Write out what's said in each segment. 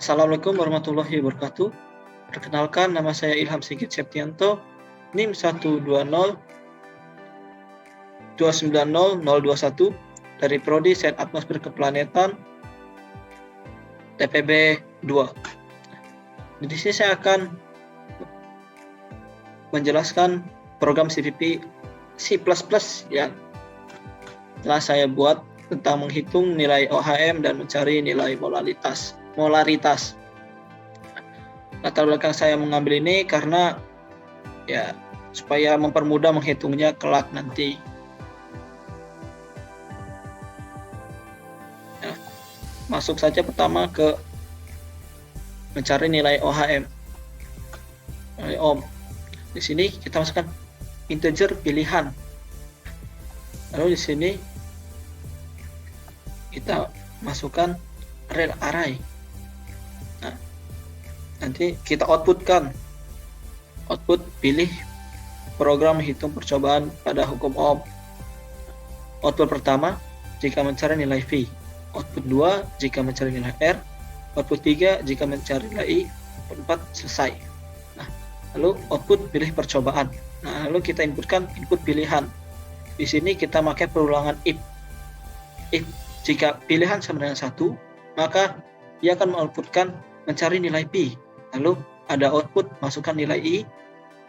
Assalamualaikum warahmatullahi wabarakatuh. Perkenalkan, nama saya Ilham Sigit Septianto, NIM 120290021 dari Prodi Sains Atmosfer Keplanetan TPB 2. Di sini saya akan menjelaskan program CPP C++ yang telah saya buat tentang menghitung nilai OHM dan mencari nilai molaritas. Latar belakang saya mengambil ini karena supaya mempermudah menghitungnya kelak nanti. Masuk saja pertama ke mencari nilai OHM. Nilai ohm. Di sini kita masukkan integer pilihan. Lalu di sini kita masukkan real array. Nanti kita output pilih program menghitung percobaan pada hukum Ohm. Output pertama jika mencari nilai V, output 2 jika mencari nilai R, output 3 jika mencari nilai I, output 4 selesai. Lalu output pilih percobaan. Lalu kita inputkan input pilihan. Di sini kita pakai perulangan if. If jika pilihan sama dengan 1, maka dia akan mengoutputkan mencari nilai P. Lalu ada output, masukkan nilai I,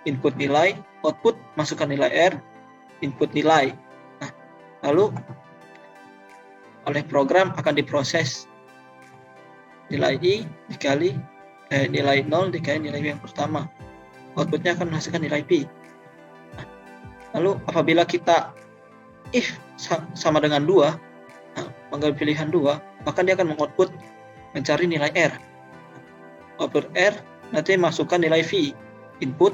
input nilai, output, masukkan nilai R, input nilai. Lalu oleh program akan diproses nilai I dikali nilai 0 dikali nilai yang pertama. Outputnya akan menghasilkan nilai P. Lalu apabila kita if sama dengan 2, mengambil pilihan 2, maka dia akan mengoutput mencari nilai R. Output R nanti masukkan nilai V, input,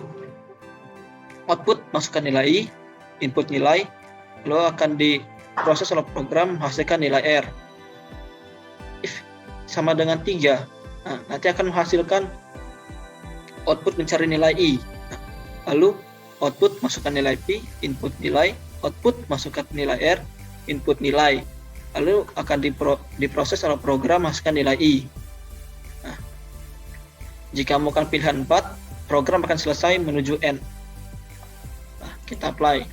output masukkan nilai I, input nilai, lalu akan diproses oleh program menghasilkan nilai R. If sama dengan 3, nanti akan menghasilkan output mencari nilai I. Lalu output masukkan nilai P, input nilai, output masukkan nilai R, input nilai, lalu akan diproses oleh program menghasilkan nilai I. Jika melakukan pilihan 4, program akan selesai menuju N. Kita apply.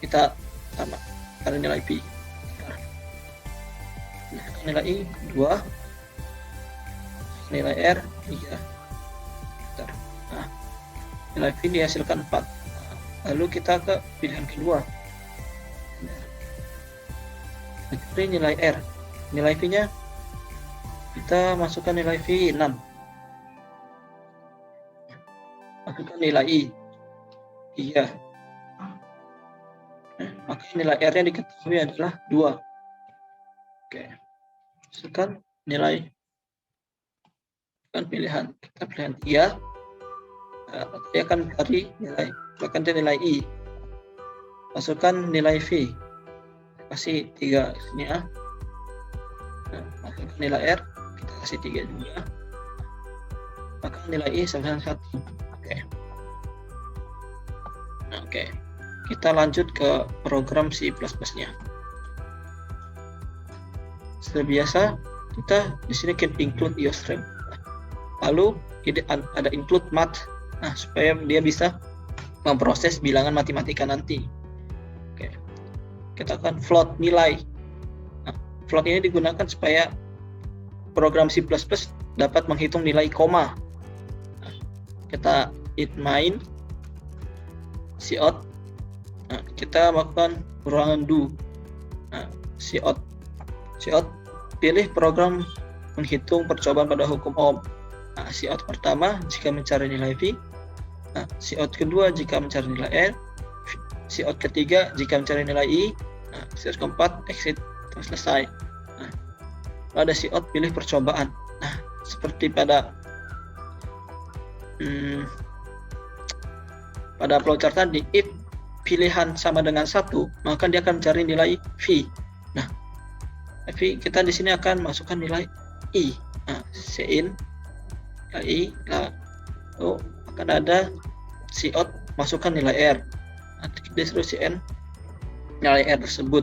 Kita sama cari nilai P. Nilai I 2, nilai R 3. Nilai V dihasilkan 4. Lalu kita ke pilihan kedua. Cari nilai R. Nilai V-nya kita masukkan nilai V 6. Masukkan nilai I 3. Maka nilai R-nya diketahui adalah 2. Oke. Masukkan nilai pilihan. Kita pilihan 3. Dia akan cari nilai, bahkan nilai I. Masukkan nilai V. Kasih 3 sini ya. Masukkan nilai R, kita kasih 3 juga. Maka nilai I sama dengan 1. Oke. Kita lanjut ke program C++ nya. Seperti biasa, kita di sini can include IOStream. Lalu ada include math, supaya dia bisa memproses bilangan matematika nanti. Oke. Kita akan float nilai. Float ini digunakan supaya program C++ dapat menghitung nilai koma. Kita int main cout. Kita melakukan perulangan do. Cout pilih program menghitung percobaan pada hukum Ohm. Cout pertama jika mencari nilai V. Cout kedua jika mencari nilai R. Cout ketiga jika mencari nilai I. Cout keempat exit. Selesai. Ada cout pilih percobaan. Seperti pada flowchart tadi, if pilihan sama dengan 1, maka dia akan mencari nilai V. V kita di sini akan masukkan nilai I. Cin nilai I. Lalu akan ada cout masukkan nilai R. Nanti disuruh Cn nilai R tersebut.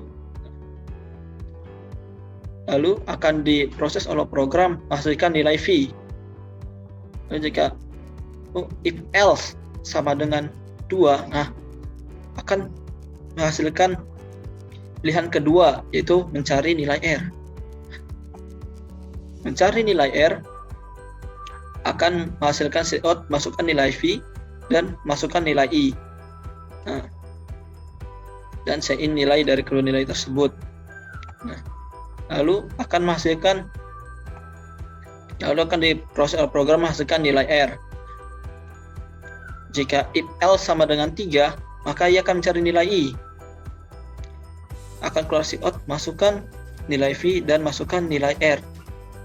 lalu akan diproses oleh program menghasilkan nilai V. Lalu jika if else sama dengan 2, nah akan menghasilkan pilihan kedua, yaitu mencari nilai R. Mencari nilai R akan menghasilkan out, masukkan nilai V dan masukkan nilai I. Nah, dan set in nilai dari kedua nilai tersebut. Nah, lalu akan menghasilkan, lalu akan diproses program menghasilkan nilai R. Jika if else sama dengan 3, maka ia akan mencari nilai I. Akan keluar out, masukkan nilai V dan masukkan nilai R.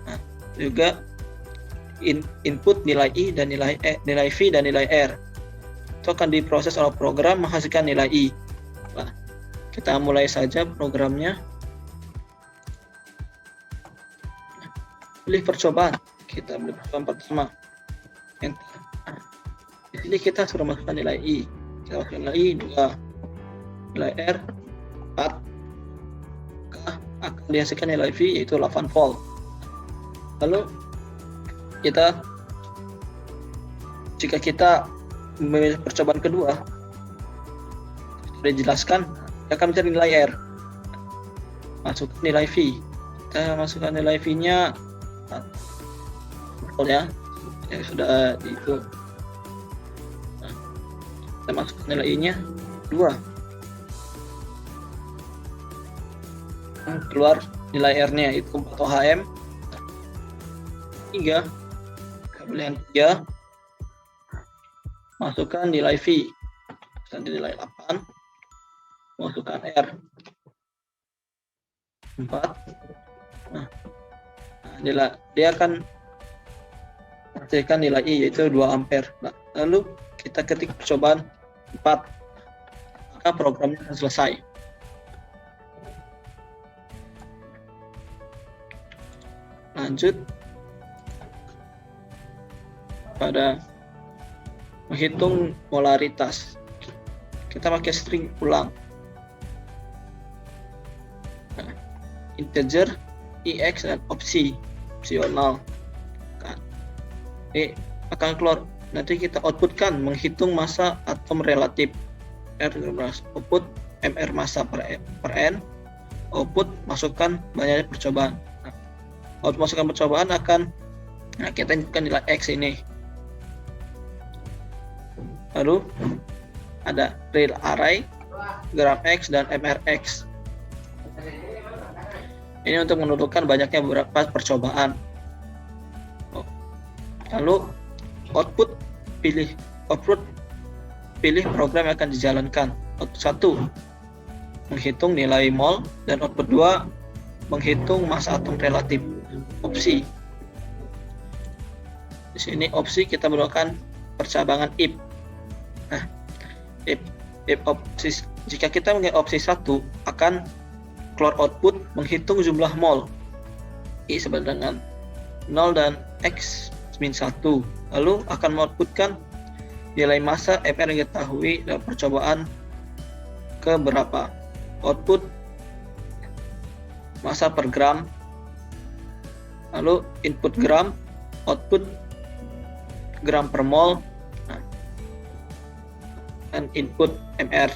Nah, juga input nilai I dan nilai V dan nilai R. Itu akan diproses oleh program menghasilkan nilai I. Nah, kita mulai saja programnya. Pilih percobaan. Kita pilih percobaan pertama. Enter. Nah, di sini kita sudah masukkan nilai I. Kita masukkan nilai I 2. Nilai R 4. Akan dihasilkan nilai V yaitu 8 volt. Lalu jika kita memilih percobaan kedua, sudah dijelaskan, akan mencari nilai R. Masukkan nilai V. Kita masukkan nilai V-nya ya sudah itu. Nah, kita masukkan nilai I-nya 2. Keluar nilai R-nya itu 4 ohm. 3. Pilihan 3. Masukkan nilai V. Nanti nilai 8. Masukkan R 4. Nah, dia akan menghasilkan nilai I yaitu 2 ampere. Nah, lalu kita ketik percobaan 4, maka programnya akan selesai. Lanjut pada menghitung molaritas. Kita pakai string ulang. Nah, integer, EX dan opsional. Ini akan keluar. Nanti kita outputkan menghitung massa atom relatif. R output MR massa per N. Output masukkan banyaknya percobaan. Output masukkan percobaan akan kita inputkan nilai X ini. Lalu ada real array, gram X dan MRX. Ini untuk menentukan banyaknya beberapa percobaan. Lalu output pilih program yang akan dijalankan. Output 1 menghitung nilai mol dan output 2 menghitung massa atom relatif. Opsi. Di sini opsi kita menggunakan percabangan if. Nah, if opsi, jika kita menggunakan opsi 1 akan keluar output menghitung jumlah mol I sama dengan 0 dan X min 1. Lalu akan mengoutputkan nilai massa MR yang diketahui dalam percobaan ke berapa. Output massa per gram. Lalu input gram, output gram per mol. Nah, dan input MR.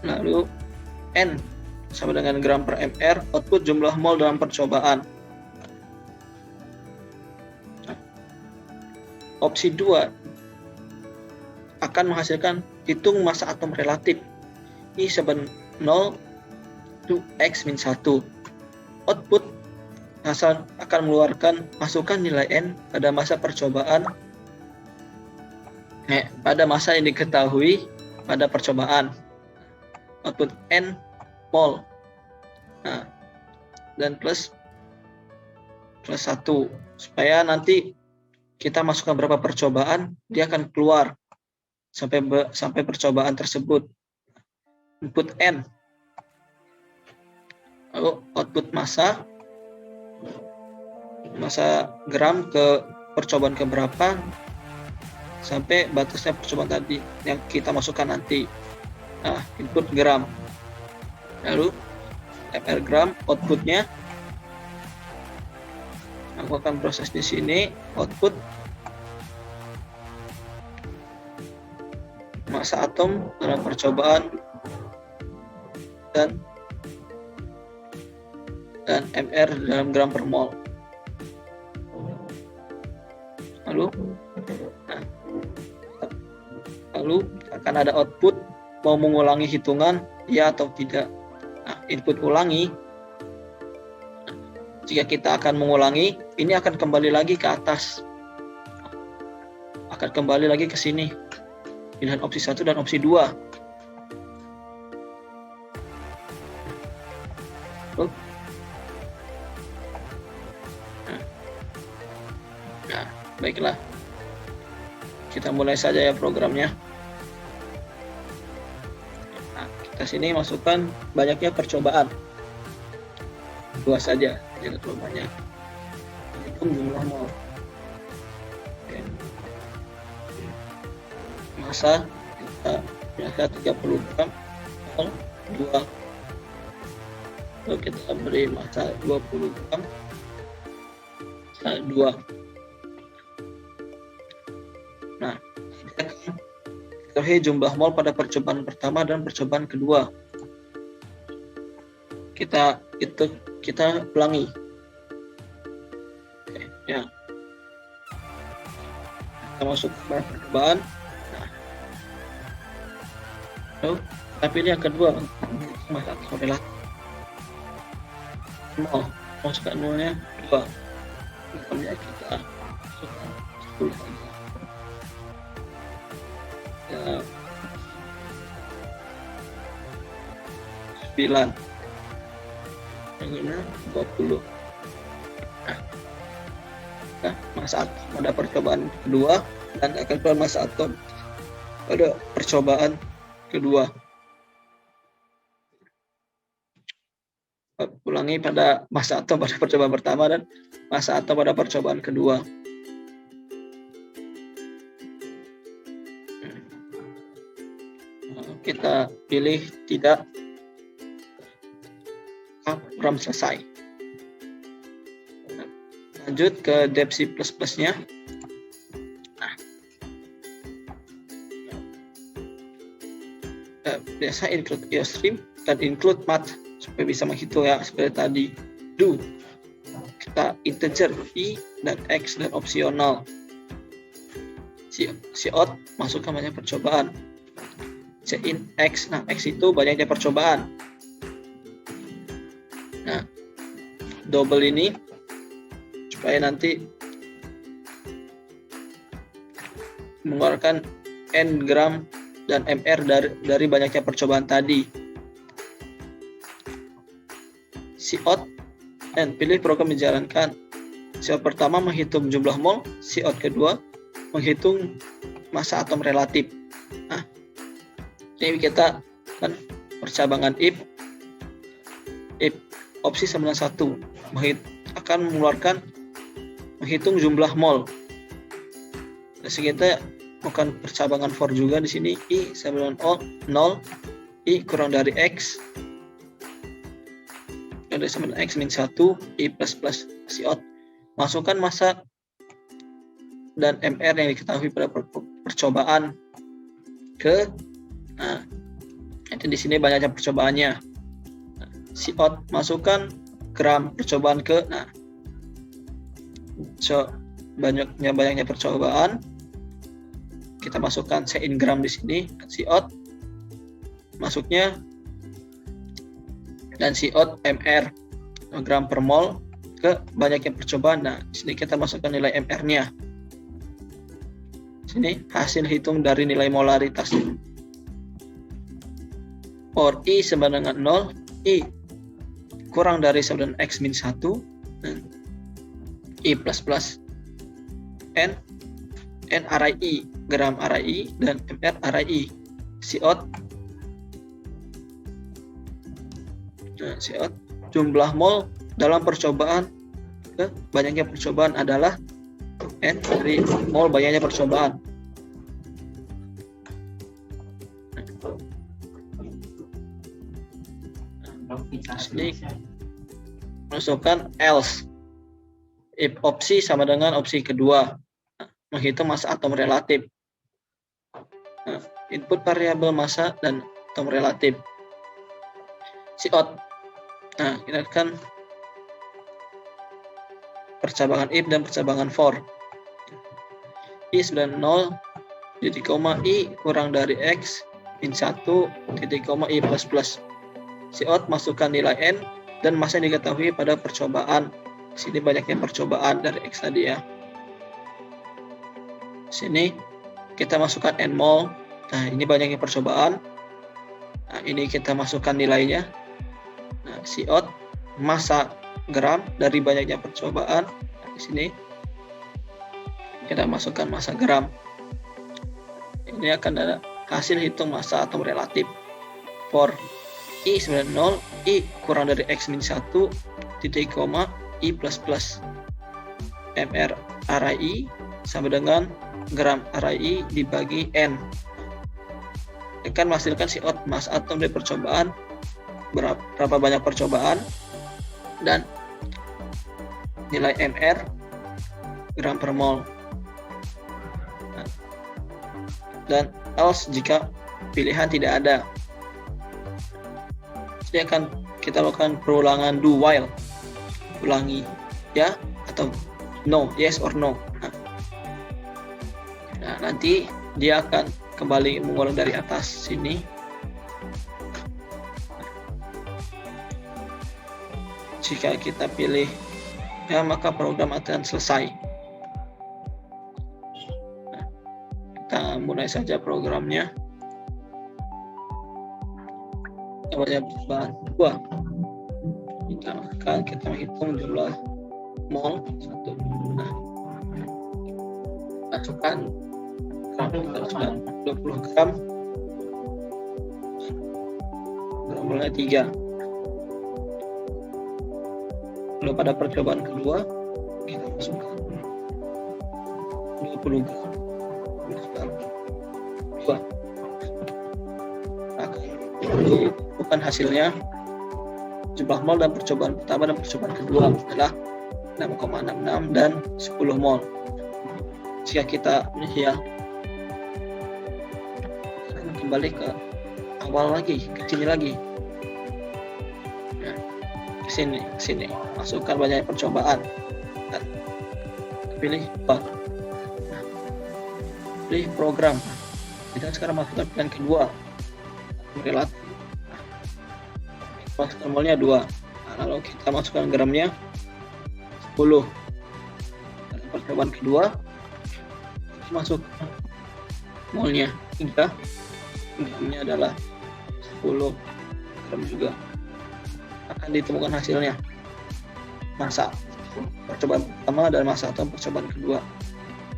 Lalu N sama dengan gram per MR, output jumlah mol dalam percobaan. Opsi 2 akan menghasilkan hitung massa atom relatif I sama 0 to X min 1. Output akan mengeluarkan masukkan nilai N pada masa percobaan pada masa yang diketahui pada percobaan. Output N mol. Nah, dan plus 1 supaya nanti kita masukkan berapa percobaan, dia akan keluar sampai percobaan tersebut. Input N. Lalu output massa masa gram ke percobaan keberapa sampai batasnya percobaan tadi yang kita masukkan nanti. Nah, input gram, lalu MR gram, outputnya aku akan proses di sini. Output massa atom dalam percobaan dan MR dalam gram per mol. Lalu akan ada output, mau mengulangi hitungan ya atau tidak. Nah, input ulangi, jika kita akan mengulangi, ini akan kembali lagi ke atas, akan kembali lagi ke sini, pilihan opsi 1 dan opsi 2. Nah, baiklah, kita mulai saja ya programnya. Nah, kita sini masukkan banyaknya percobaan, 2 saja, jangan terlalu banyak. Hitung jumlah mol. Massa kita 30 gram mol 2. Lalu kita beri massa 20 gram 2. Nah, kita jumlah mol pada percobaan pertama dan percobaan kedua. Kita ulangi. Oke, ya. Kita masuk ke percobaan. Nah, lalu kita pilih yang kedua, masa relatif nol, masukkan nolnya 2. Kemudian kita masukkan 10 saja. Ya, 9. Yang ini 20. Nah, massa atom pada percobaan kedua dan akan keluar massa atom pada percobaan kedua. Ulangi pada massa atom pada percobaan pertama dan massa atom pada percobaan kedua. Kita pilih tidak, program selesai. Lanjut ke dep C++ nya. Nah, biasa include IOStream dan include math supaya bisa menghitung ya, seperti tadi. Do, kita integer i dan x dan opsional. Cout masukkan banyak percobaan. In x, nah x itu banyaknya percobaan. Nah, double ini supaya nanti mengeluarkan n gram dan mr dari banyaknya percobaan tadi. Cout dan pilih program menjalankan. Cout pertama menghitung jumlah mol, cout kedua menghitung massa atom relatif. Nah, ini kita kan percabangan if opsi 91 akan mengeluarkan menghitung jumlah mol. Jadi kita akan percabangan for juga di sini i 90 i kurang dari x dari 9x min 1 i plus cout. Masukkan massa dan mr yang diketahui pada percobaan ke. Nah, itu di sini banyaknya percobaannya. Nah, cout masukkan gram percobaan ke. Nah, banyaknya percobaan. Kita masukkan in gram di sini. Cout masuknya dan cout mr gram per mol ke banyaknya percobaan. Nah, di sini kita masukkan nilai mr-nya. Sini hasil hitung dari nilai molaritas. For i sama dengan 0, i kurang dari 9x min 1, i plus n RII, gram RII dan mr RII. Cout, nah, cout jumlah mol dalam percobaan ke banyaknya percobaan adalah N dari mol banyaknya percobaan. Sini masukkan else. If opsi sama dengan opsi kedua. Menghitung massa atom relatif. Input variabel massa dan atom relatif. Cout. Kita akan percabangan if dan percabangan for. I 90 titik koma i kurang dari x min 1 titik koma i plus plus. Cout masukkan nilai n dan massa yang diketahui pada percobaan. Sini banyaknya percobaan dari x tadi ya. Sini kita masukkan n mol. Nah, ini banyaknya percobaan. Nah, ini kita masukkan nilainya. Nah, Cout massa gram dari banyaknya percobaan. Nah, di sini kita masukkan massa gram. Ini akan ada hasil hitung massa atom relatif. For I 90 I kurang dari x min 1 titik koma I plus plus. MR RI sama dengan gram RI dibagi N. Akan menghasilkan Cout massa atom dari percobaan, berapa banyak percobaan, dan nilai MR gram per mol. Dan else jika pilihan tidak ada. Jadi akan kita lakukan perulangan do while. Ulangi ya atau no, yes or no. Nah, nanti dia akan kembali mengulang dari atas sini. Jika kita pilih ya, maka program akan selesai. Nah, kita mulai saja programnya. Banyak bahan buah. Kita menghitung jumlah mol 1. Nah, masukkan gram, kita masukkan 20 gram. Molnya 3. Lalu pada percobaan kedua kita masukkan 20 gram. Masukkan 2. Bukan hasilnya jumlah mol dan percobaan pertama dan percobaan kedua adalah 6,66 dan 10 mol. Jika kita ya kembali ke awal lagi, ke sini lagi. Nah, ke sini masukkan banyak percobaan. Dan pilih apa? Nah, pilih program. Kita sekarang masukkan pilihan kedua. Relatif. Masukkan molnya 2. Nah, lalu kita masukkan gramnya 10. Dan percobaan kedua masuk molnya 3. Gramnya adalah 10 gram juga. Akan ditemukan hasilnya massa percobaan pertama dan massa atau percobaan kedua.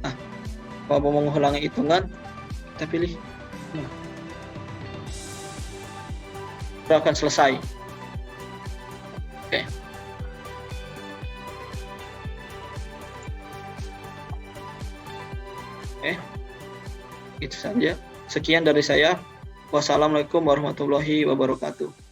Nah, kalau mau mengulangi hitungan, kita pilih akan selesai. Oke, itu saja. Sekian dari saya. Wassalamualaikum warahmatullahi wabarakatuh.